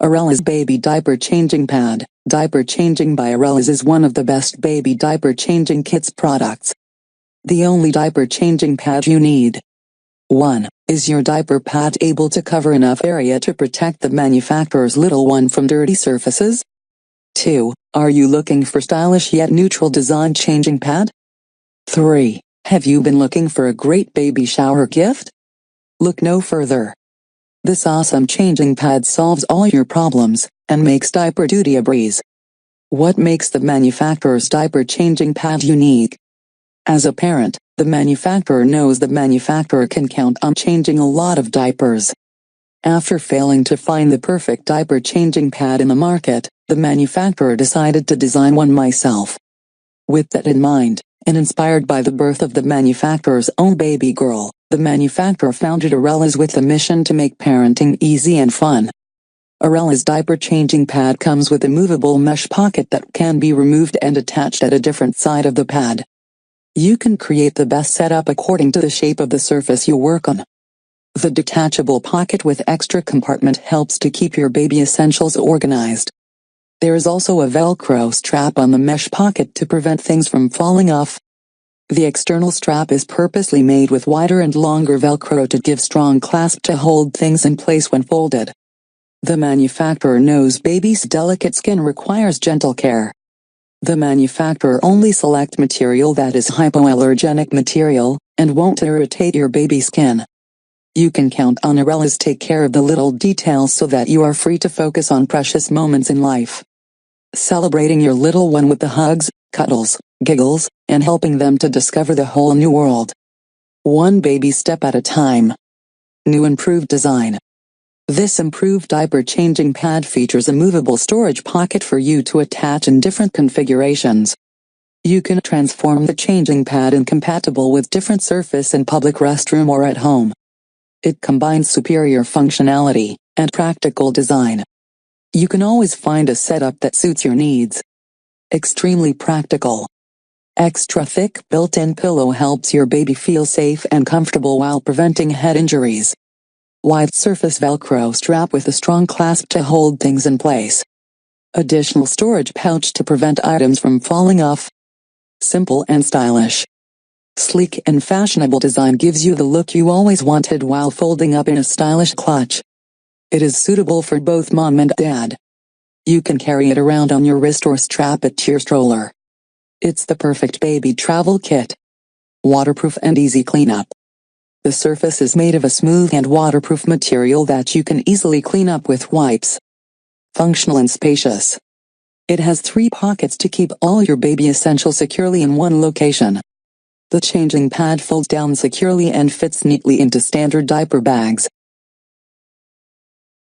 Areliz Baby Diaper Changing Pad. Diaper Changing by Areliz is one of the best baby diaper changing kits products. The only diaper changing pad you need. 1. Is your diaper pad able to cover enough area to protect the manufacturer's little one from dirty surfaces? 2. Are you looking for stylish yet neutral design changing pad? 3. Have you been looking for a great baby shower gift? Look no further. This awesome changing pad solves all your problems and makes diaper duty a breeze. What makes the manufacturer's diaper changing pad unique? As a parent, the manufacturer knows the manufacturer can count on changing a lot of diapers. After failing to find the perfect diaper changing pad in the market, the manufacturer decided to design one myself. With that in mind, and inspired by the birth of the manufacturer's own baby girl, the manufacturer founded Areliz with the mission to make parenting easy and fun. Areliz diaper changing pad comes with a movable mesh pocket that can be removed and attached at a different side of the pad. You can create the best setup according to the shape of the surface you work on. The detachable pocket with extra compartment helps to keep your baby essentials organized. There is also a Velcro strap on the mesh pocket to prevent things from falling off. The external strap is purposely made with wider and longer Velcro to give strong clasp to hold things in place when folded. The manufacturer knows baby's delicate skin requires gentle care. The manufacturer only select material that is hypoallergenic material, and won't irritate your baby's skin. You can count on Areliz take care of the little details so that you are free to focus on precious moments in life. Celebrating your little one with the hugs, cuddles, giggles, and helping them to discover the whole new world. One baby step at a time. New improved design. This improved diaper changing pad features a movable storage pocket for you to attach in different configurations. You can transform the changing pad in compatible with different surface in public restroom or at home. It combines superior functionality and practical design. You can always find a setup that suits your needs. Extremely practical. Extra thick built-in pillow helps your baby feel safe and comfortable while preventing head injuries. Wide surface Velcro strap with a strong clasp to hold things in place. Additional storage pouch to prevent items from falling off. Simple and stylish. Sleek and fashionable design gives you the look you always wanted while folding up in a stylish clutch. It is suitable for both mom and dad. You can carry it around on your wrist or strap it to your stroller. It's the perfect baby travel kit. Waterproof and easy cleanup. The surface is made of a smooth and waterproof material that you can easily clean up with wipes. Functional and spacious. It has 3 pockets to keep all your baby essentials securely in one location. The changing pad folds down securely and fits neatly into standard diaper bags.